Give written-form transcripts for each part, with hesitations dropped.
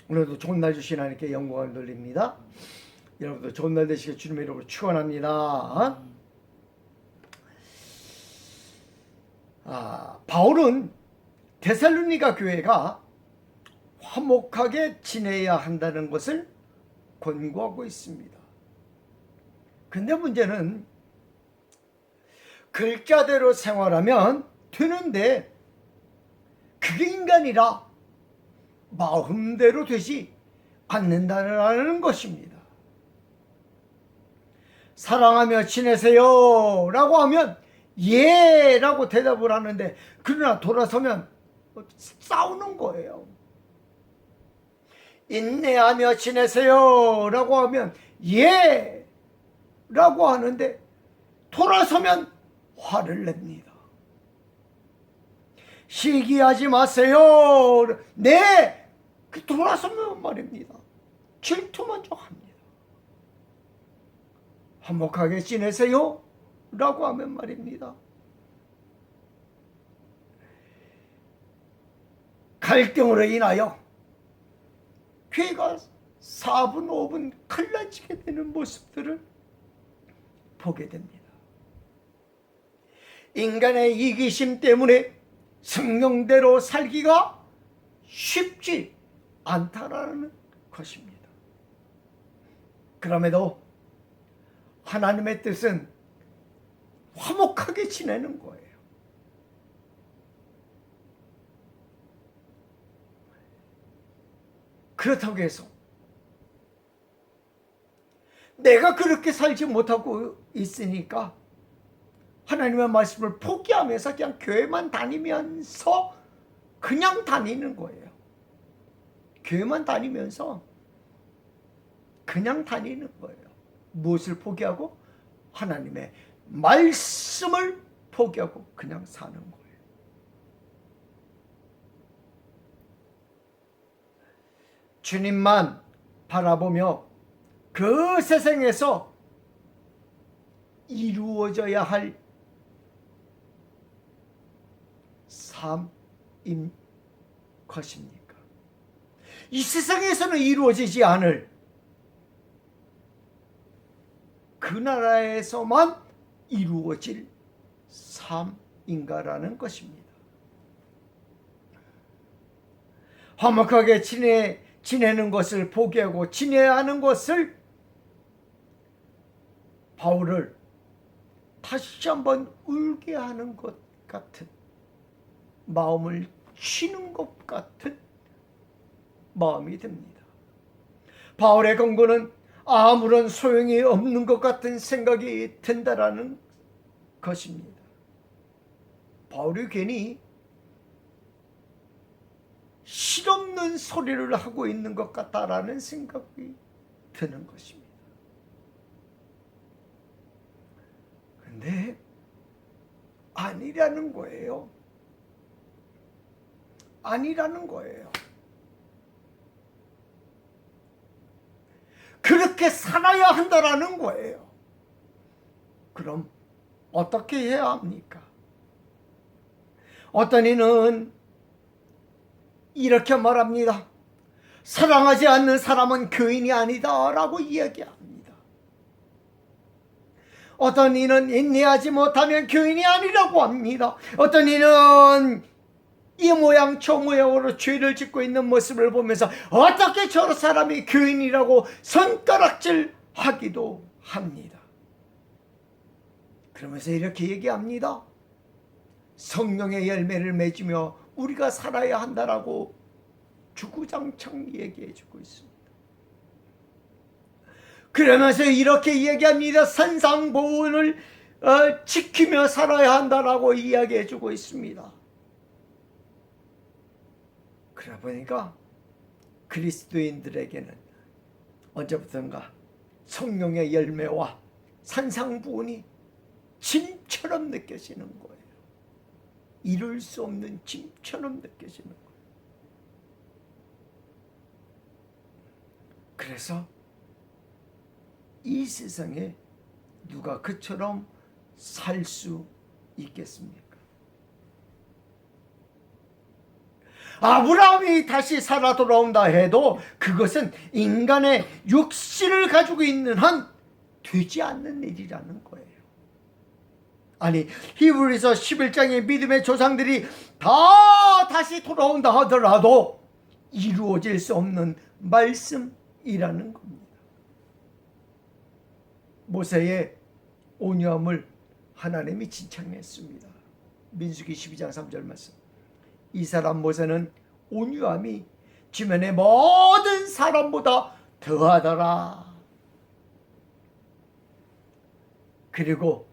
오늘도 좋은 날 주신 하나님께 영광을 돌립니다. 여러분도 좋은 날 되시길 주님의 이름으로 축원합니다. 바울은 데살로니가 교회가 화목하게 지내야 한다는 것을 권고하고 있습니다. 근데 문제는 글자대로 생활하면 되는데 그게 인간이라 마음대로 되지 않는다는 것입니다. 사랑하며 지내세요 라고 하면 예 라고 대답을 하는데, 그러나 돌아서면 싸우는 거예요. 인내하며 지내세요 라고 하면 예 라고 하는데 돌아서면 화를 냅니다. 시기하지 마세요. 네. 돌아서면 말입니다. 질투 먼저 합니다. 화목하게 지내세요 라고 하면 말입니다. 갈등으로 인하여 교회가 4분 5분 갈라지게 되는 모습들을 보게 됩니다. 인간의 이기심 때문에 성령대로 살기가 쉽지 않다라는 것입니다. 그럼에도 하나님의 뜻은 화목하게 지내는 거예요. 그렇다고 해서 내가 그렇게 살지 못하고 있으니까 하나님의 말씀을 포기하면서 그냥 교회만 다니면서 그냥 다니는 거예요. 교회만 다니면서 그냥 다니는 거예요. 무엇을 포기하고? 하나님의 말씀을 포기하고 그냥 사는 거예요. 주님만 바라보며 그 세상에서 이루어져야 할 삶인 것입니까? 이 세상에서는 이루어지지 않을 그 나라에서만 이루어질 삶인가라는 것입니다. 화목하게 지내는 것을 포기하고 지내야 하는 것을 바울을 다시 한번 울게 하는 것 같은, 마음을 치는 것 같은 마음이 듭니다. 바울의 권고는 아무런 소용이 없는 것 같은 생각이 든다라는 것입니다. 바울이 괜히 실없는 소리를 하고 있는 것 같다라는 생각이 드는 것입니다. 근데 아니라는 거예요. 아니라는 거예요. 그렇게 살아야 한다라는 거예요. 그럼 어떻게 해야 합니까? 어떤 이는 이렇게 말합니다. 사랑하지 않는 사람은 교인이 아니다 라고 이야기합니다. 어떤 이는 인내하지 못하면 교인이 아니라고 합니다. 어떤 이는 이 모양 저 모양으로 죄를 짓고 있는 모습을 보면서 어떻게 저 사람이 교인이라고 손가락질 하기도 합니다. 그러면서 이렇게 얘기합니다. 성령의 열매를 맺으며 우리가 살아야 한다라고 주구장창 얘기해 주고 있습니다. 그러면서 이렇게 얘기합니다. 산상보훈을 지키며 살아야 한다라고 이야기해 주고 있습니다. 그러다 보니까 그리스도인들에게는 언제부턴가 성령의 열매와 산상보훈이 짐처럼 느껴지는 거예요. 이룰 수 없는 짐처럼 느껴지는 거예요. 그래서 이 세상에 누가 그처럼 살 수 있겠습니까? 아브라함이 다시 살아 돌아온다 해도 그것은 인간의 육신을 가지고 있는 한 되지 않는 일이라는 거예요. 아니, 히브리서 11장의 믿음의 조상들이 다 다시 돌아온다 하더라도 이루어질 수 없는 말씀이라는 겁니다. 모세의 온유함을 하나님이 칭찬했습니다. 민수기 12장 3절 말씀. 이 사람 모세는 온유함이 지면의 모든 사람보다 더하더라. 그리고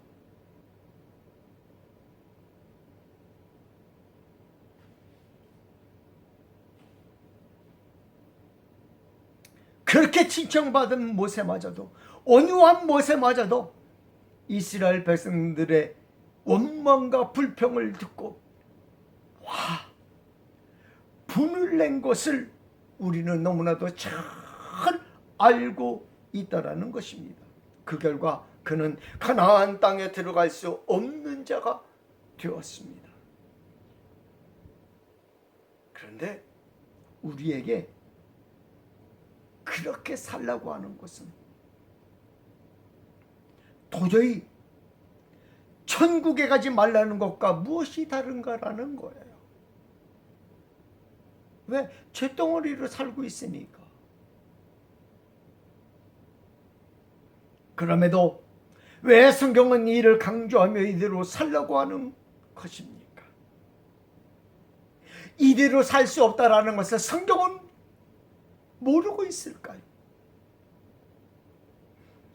그렇게 칭찬받은 모세마저도, 온유한 모세마저도 이스라엘 백성들의 원망과 불평을 듣고 분을 낸 것을 우리는 너무나도 잘 알고 있다라는 것입니다. 그 결과 그는 가나안 땅에 들어갈 수 없는 자가 되었습니다. 그런데 우리에게 그렇게 살라고 하는 것은 도저히 천국에 가지 말라는 것과 무엇이 다른가라는 거예요. 왜? 쇳덩어리로 살고 있으니까. 그럼에도 왜 성경은 이를 강조하며 이대로 살라고 하는 것입니까? 이대로 살 수 없다라는 것을 성경은 모르고 있을까요?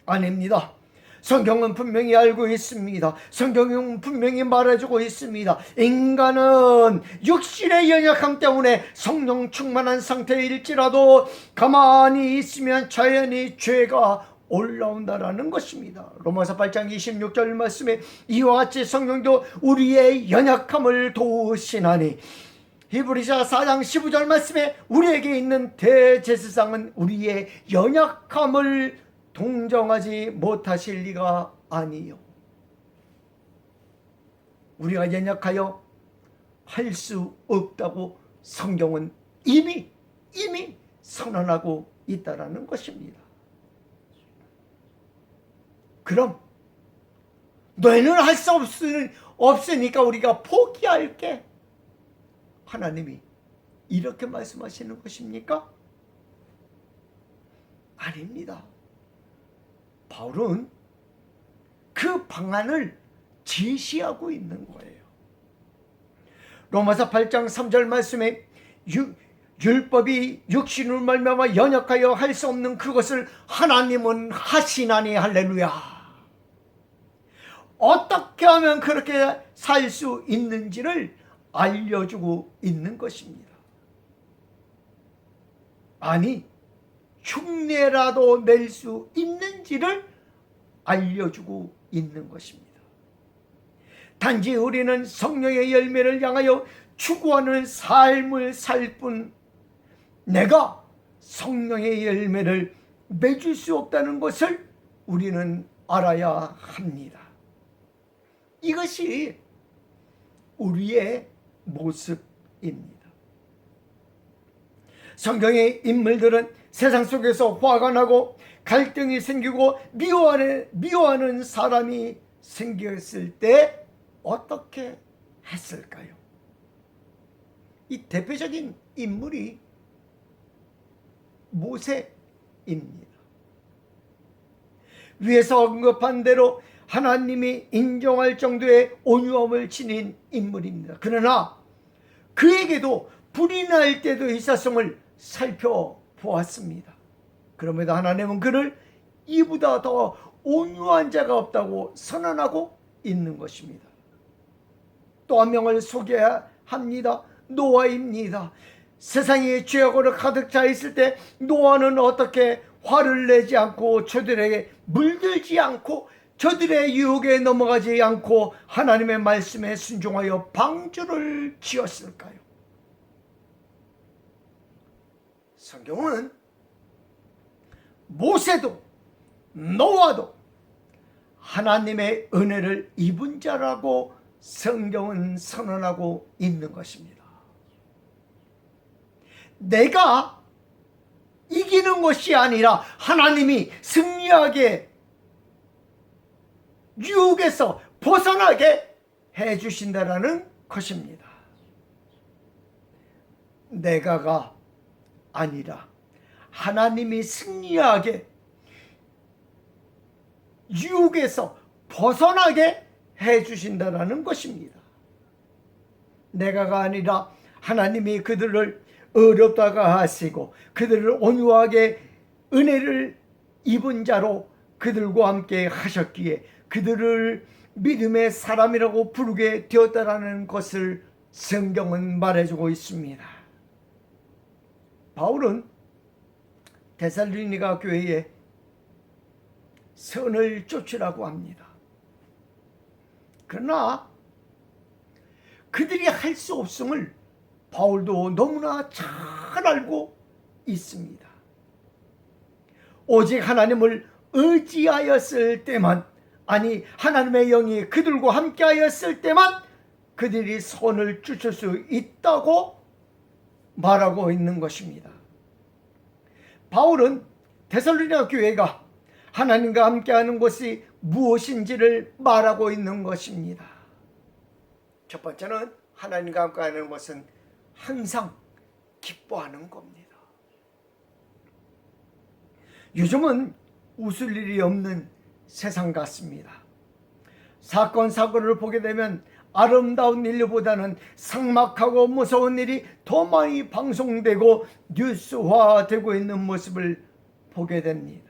아닙니다. 성경은 분명히 알고 있습니다. 성경은 분명히 말해주고 있습니다. 인간은 육신의 연약함 때문에 성령 충만한 상태일지라도 가만히 있으면 자연히 죄가 올라온다라는 것입니다. 로마서 8장 26절 말씀에 이와 같이 성령도 우리의 연약함을 도우시나니, 히브리서 4장 15절 말씀에 우리에게 있는 대제사장은 우리의 연약함을 동정하지 못하실 리가 아니요. 우리가 연약하여 할 수 없다고 성경은 이미 선언하고 있다라는 것입니다. 그럼 너희는 할 수 없으니까 우리가 포기할게, 하나님이 이렇게 말씀하시는 것입니까? 아닙니다. 바울은 그 방안을 제시하고 있는 거예요. 로마서 8장 3절 말씀에 율법이 육신으로 말미암아 연약하여 할 수 없는 그것을 하나님은 하시나니, 할렐루야. 어떻게 하면 그렇게 살 수 있는지를 알려주고 있는 것입니다. 아니, 흉내라도 낼 수 있는지를 알려주고 있는 것입니다. 단지 우리는 성령의 열매를 향하여 추구하는 삶을 살 뿐, 내가 성령의 열매를 맺을 수 없다는 것을 우리는 알아야 합니다. 이것이 우리의 모습입니다. 성경의 인물들은 세상 속에서 화가 나고 갈등이 생기고 미워하는 사람이 생겼을 때 어떻게 했을까요? 이 대표적인 인물이 모세입니다. 위에서 언급한 대로 하나님이 인정할 정도의 온유함을 지닌 인물입니다. 그러나 그에게도 불이 날 때도 있었음을 살펴보았습니다. 그럼에도 하나님은 그를 이보다 더 온유한 자가 없다고 선언하고 있는 것입니다. 또 한 명을 소개해야 합니다. 노아입니다. 세상이 죄악으로 가득 차 있을 때 노아는 어떻게 화를 내지 않고 저들에게 물들지 않고 저들의 유혹에 넘어가지 않고 하나님의 말씀에 순종하여 방주를 지었을까요? 성경은 모세도 노아도 하나님의 은혜를 입은 자라고 성경은 선언하고 있는 것입니다. 내가 이기는 것이 아니라 하나님이 승리하게, 유혹에서 벗어나게 해주신다라는 것입니다. 내가가 아니라 하나님이 승리하게, 유혹에서 벗어나게 해주신다라는 것입니다. 내가가 아니라 하나님이 그들을 어렵다가 하시고 그들을 온유하게 은혜를 입은 자로 그들과 함께 하셨기에 그들을 믿음의 사람이라고 부르게 되었다라는 것을 성경은 말해주고 있습니다. 바울은 데살로니가 교회에 선을 쫓으라고 합니다. 그러나 그들이 할 수 없음을 바울도 너무나 잘 알고 있습니다. 오직 하나님을 의지하였을 때만, 아니 하나님의 영이 그들과 함께하였을 때만 그들이 선을 쫓을 수 있다고 말하고 있는 것입니다. 바울은 데살로니가 교회가 하나님과 함께하는 것이 무엇인지를 말하고 있는 것입니다. 첫 번째는 하나님과 함께하는 것은 항상 기뻐하는 겁니다. 요즘은 웃을 일이 없는 세상 같습니다. 사건 사고를 보게 되면 아름다운 일보다는 삭막하고 무서운 일이 더 많이 방송되고 뉴스화되고 있는 모습을 보게 됩니다.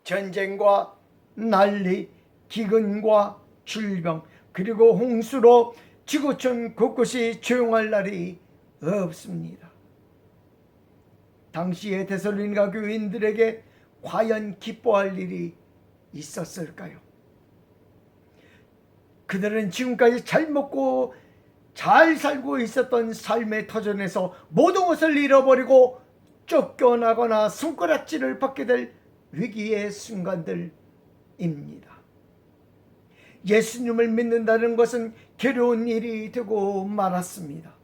전쟁과 난리, 기근과 질병, 그리고 홍수로 지구촌 곳곳이 조용할 날이 없습니다. 당시의 데살로니가 교인들에게 과연 기뻐할 일이 있었을까요? 그들은 지금까지 잘 먹고 잘 살고 있었던 삶의 터전에서 모든 것을 잃어버리고 쫓겨나거나 손가락질을 받게 될 위기의 순간들입니다. 예수님을 믿는다는 것은 괴로운 일이 되고 말았습니다.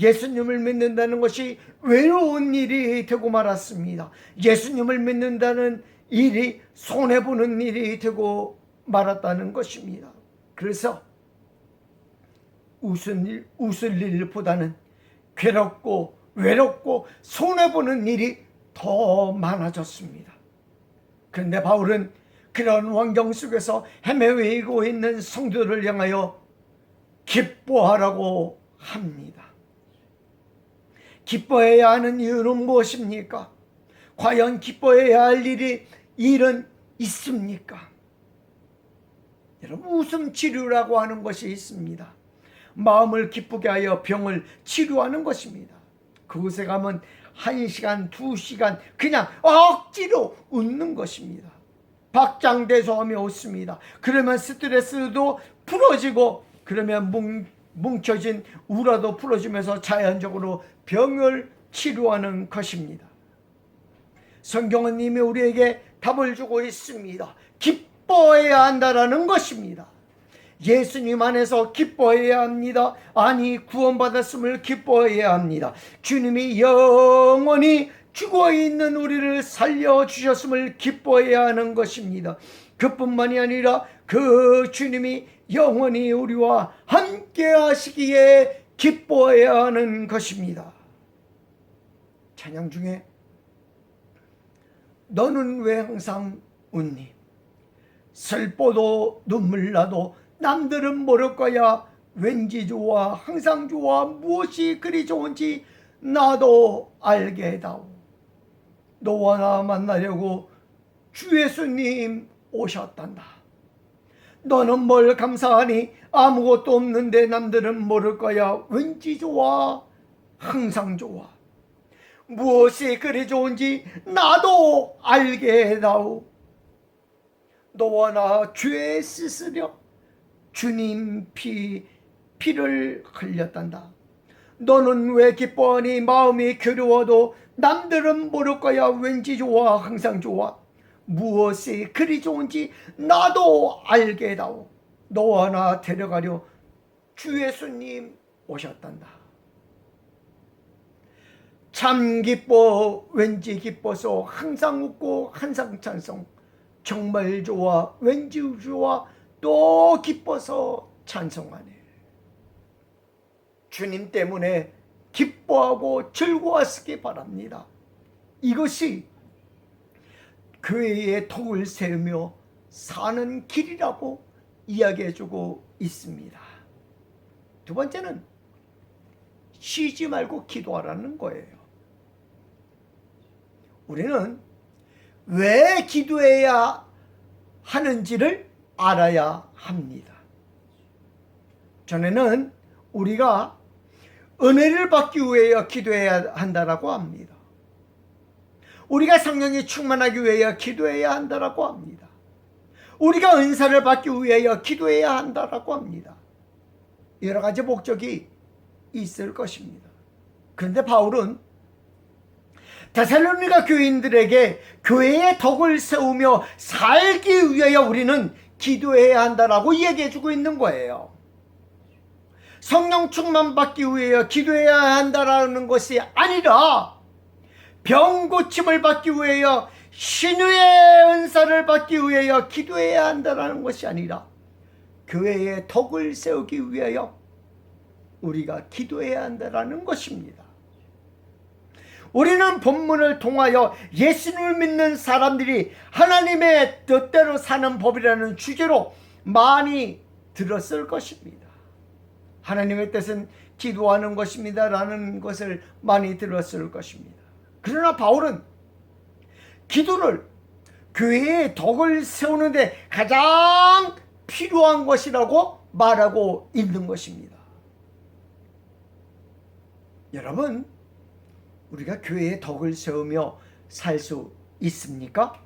예수님을 믿는다는 것이 외로운 일이 되고 말았습니다. 예수님을 믿는다는 일이 손해보는 일이 되고 말았다는 것입니다. 그래서 웃을 일보다는 괴롭고 외롭고 손해보는 일이 더 많아졌습니다. 그런데 바울은 그런 환경 속에서 헤매고 있는 성도들을 향하여 기뻐하라고 합니다. 기뻐해야 하는 이유는 무엇입니까? 과연 기뻐해야 할 일은 있습니까? 여러분, 웃음 치료라고 하는 것이 있습니다. 마음을 기쁘게 하여 병을 치료하는 것입니다. 그곳에 가면 1시간, 2시간 그냥 억지로 웃는 것입니다. 박장대소하며 웃습니다. 그러면 스트레스도 풀어지고, 그러면 뭉쳐진 우라도 풀어지면서 자연적으로 병을 치료하는 것입니다. 성경은 이미 우리에게 답을 주고 있습니다. 기뻐해야 한다라는 것입니다. 예수님 안에서 기뻐해야 합니다. 아니, 구원받았음을 기뻐해야 합니다. 주님이 영원히 죽어있는 우리를 살려주셨음을 기뻐해야 하는 것입니다. 그뿐만이 아니라 그 주님이 영원히 우리와 함께 하시기에 기뻐해야 하는 것입니다. 찬양 중에 너는 왜 항상 웃니? 슬퍼도 눈물 나도 남들은 모를 거야. 왠지 좋아, 항상 좋아, 무엇이 그리 좋은지 나도 알게다오. 너와 나 만나려고 주 예수님 오셨단다. 너는 뭘 감사하니? 아무것도 없는데 남들은 모를 거야. 왠지 좋아, 항상 좋아, 무엇이 그리 좋은지 나도 알게다오. 너와 나 죄 씻으려 주님 피를 흘렸단다. 너는 왜 기뻐하니? 마음이 괴로워도 남들은 모를 거야. 왠지 좋아, 항상 좋아, 무엇이 그리 좋은지 나도 알게다오. 너와 나 데려가려 주 예수님 오셨단다. 참 기뻐 왠지 기뻐서 항상 웃고 항상 찬송. 정말 좋아 왠지 좋아 또 기뻐서 찬송하네. 주님 때문에 기뻐하고 즐거웠으기 바랍니다. 이것이 교회의 덕을 세우며 사는 길이라고 이야기해주고 있습니다. 두 번째는 쉬지 말고 기도하라는 거예요. 우리는 왜 기도해야 하는지를 알아야 합니다. 전에는 우리가 은혜를 받기 위해 기도해야 한다라고 합니다. 우리가 성령이 충만하기 위해 기도해야 한다라고 합니다. 우리가 은사를 받기 위해 기도해야 한다라고 합니다. 여러 가지 목적이 있을 것입니다. 그런데 바울은 데살로니가 교인들에게 교회의 덕을 세우며 살기 위하여 우리는 기도해야 한다라고 얘기해주고 있는 거예요. 성령 충만 받기 위하여 기도해야 한다라는 것이 아니라 병 고침을 받기 위하여 신유의 은사를 받기 위하여 기도해야 한다라는 것이 아니라 교회의 덕을 세우기 위하여 우리가 기도해야 한다라는 것입니다. 우리는 본문을 통하여 예수님을 믿는 사람들이 하나님의 뜻대로 사는 법이라는 주제로 많이 들었을 것입니다. 하나님의 뜻은 기도하는 것입니다 라는 것을 많이 들었을 것입니다. 그러나 바울은 기도를 교회의 덕을 세우는데 가장 필요한 것이라고 말하고 있는 것입니다. 여러분, 우리가 교회의 덕을 세우며 살 수 있습니까?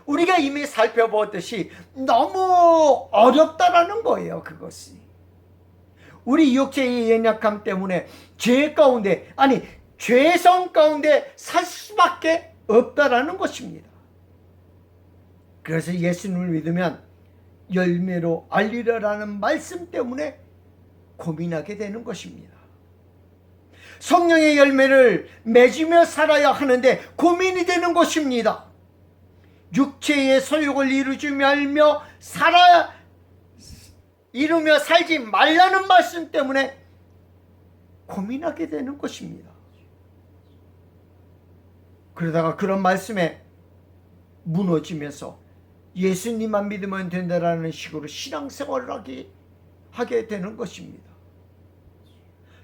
우리가 이미 살펴보았듯이 너무 어렵다라는 거예요. 그것이 우리 육체의 연약함 때문에 죄 가운데 죄성 가운데 살 수밖에 없다라는 것입니다. 그래서 예수님을 믿으면 열매로 알리라라는 말씀 때문에 고민하게 되는 것입니다. 성령의 열매를 맺으며 살아야 하는데 고민이 되는 것입니다. 육체의 소욕을 이루며 살지 말라는 말씀 때문에 고민하게 되는 것입니다. 그러다가 그런 말씀에 무너지면서 예수님만 믿으면 된다라는 식으로 신앙생활을 하게 되는 것입니다.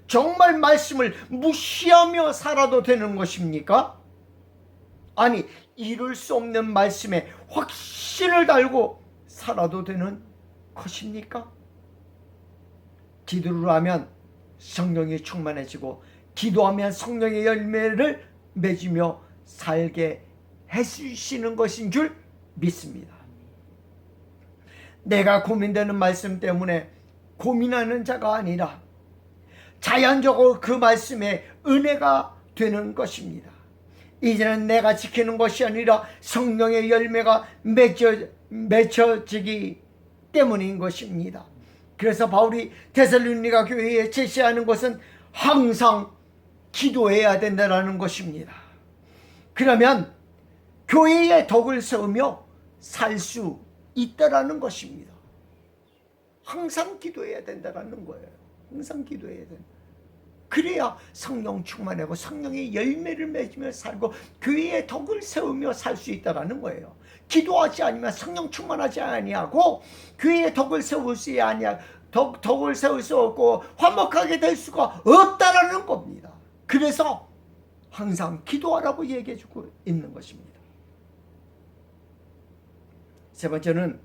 정말 말씀을 무시하며 살아도 되는 것입니까? 아니, 이룰 수 없는 말씀에 확신을 달고 살아도 되는 것입니까? 기도를 하면 성령이 충만해지고 기도하면 성령의 열매를 맺으며 살게 해주시는 것인 줄 믿습니다. 내가 고민되는 말씀 때문에 고민하는 자가 아니라 자연적으로 그 말씀에 은혜가 되는 것입니다. 이제는 내가 지키는 것이 아니라 성령의 열매가 맺혀지기 때문인 것입니다. 그래서 바울이 데살로니가 교회에 제시하는 것은 항상 기도해야 된다는 것입니다. 그러면 교회의 덕을 세우며 살 수 있다라는 것입니다. 항상 기도해야 된다는 거예요. 항상 기도해야 된다. 그래야 성령 충만하고 성령의 열매를 맺으며 살고 교회의 덕을 세우며 살 수 있다라는 거예요. 기도하지 않으면 성령 충만하지 아니하고 교회의 덕을 세울 수 덕을 세울 수 없고 화목하게 될 수가 없다라는 겁니다. 그래서 항상 기도하라고 얘기해주고 있는 것입니다. 세 번째는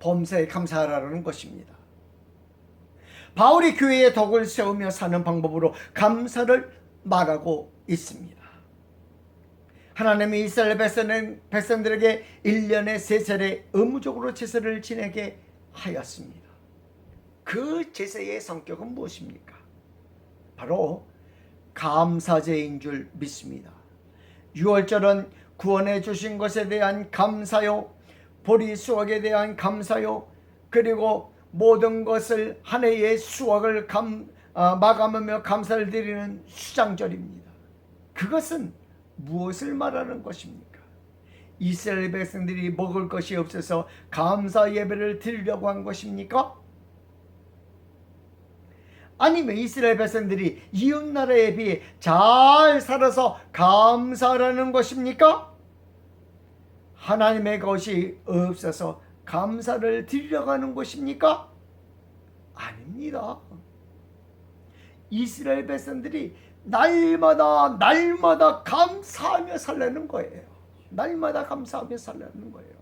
범사에 감사하라는 것입니다. 바울이 교회의 덕을 세우며 사는 방법으로 감사를 말하고 있습니다. 하나님이 이스라엘 백성들에게 1년에 3차례 의무적으로 제사를 지내게 하였습니다. 그 제사의 성격은 무엇입니까? 바로 감사제인 줄 믿습니다. 유월절은 구원해 주신 것에 대한 감사요, 보리 수확에 대한 감사요, 그리고 모든 것을 한 해의 수확을 마감하며 감사를 드리는 수장절입니다. 그것은 무엇을 말하는 것입니까? 이스라엘 백성들이 먹을 것이 없어서 감사 예배를 드리려고 한 것입니까? 아니면 이스라엘 백성들이 이웃나라에 비해 잘 살아서 감사하라는 것입니까? 하나님의 것이 없어서 감사를 드리려고 하는 것입니까? 아닙니다. 이스라엘 백성들이 날마다 감사하며 살라는 거예요. 날마다 감사하며 살라는 거예요.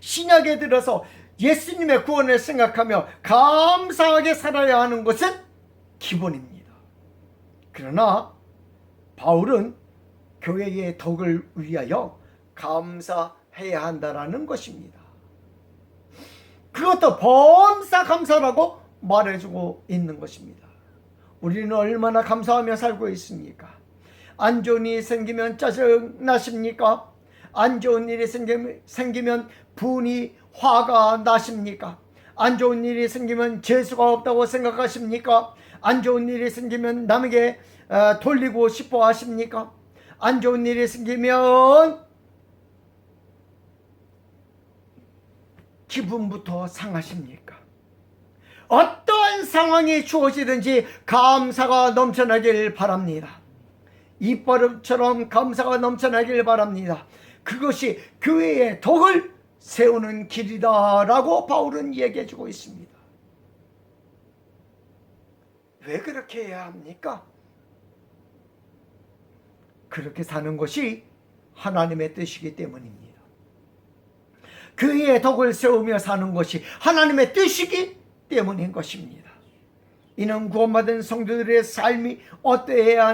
신약에 들어서 예수님의 구원을 생각하며 감사하게 살아야 하는 것은 기본입니다. 그러나 바울은 교회의 덕을 위하여 감사해야 한다라는 것입니다. 그것도 범사 감사라고 말해주고 있는 것입니다. 우리는 얼마나 감사하며 살고 있습니까? 안 좋은 일이 생기면 짜증나십니까? 안 좋은 일이 생기면 분이 화가 나십니까? 안 좋은 일이 생기면 재수가 없다고 생각하십니까? 안 좋은 일이 생기면 남에게 돌리고 싶어 하십니까? 안 좋은 일이 생기면 기분부터 상하십니까? 어떠한 상황이 주어지든지 감사가 넘쳐나길 바랍니다. 입버릇처럼 감사가 넘쳐나길 바랍니다. 그것이 교회의 덕을 세우는 길이다라고 바울은 얘기해주고 있습니다. 왜 그렇게 해야 합니까? 그렇게 사는 것이 하나님의 뜻이기 때문입니다. 교회의 덕을 세우며 사는 것이 하나님의 뜻이기 때문인 것입니다. 이는 구원받은 성도들의 삶이 어떠해야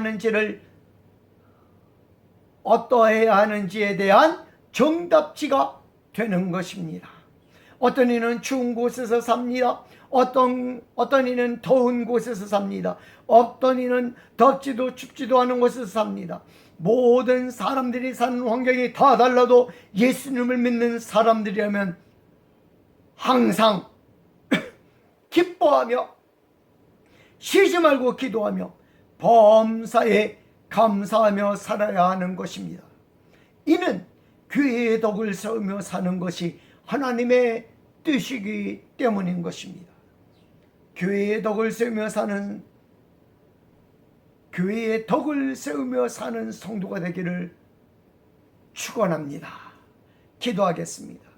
하는지에 대한 정답지가 되는 것입니다. 어떤 이는 추운 곳에서 삽니다. 어떤 이는 더운 곳에서 삽니다. 어떤 이는 덥지도 춥지도 않은 곳에서 삽니다. 모든 사람들이 사는 환경이 다 달라도 예수님을 믿는 사람들이라면 항상 기뻐하며 쉬지 말고 기도하며 범사에 감사하며 살아야 하는 것입니다. 이는 교회의 덕을 세우며 사는 것이 하나님의 뜻이기 때문인 것입니다. 교회의 덕을 세우며 사는 성도가 되기를 축원합니다. 기도하겠습니다.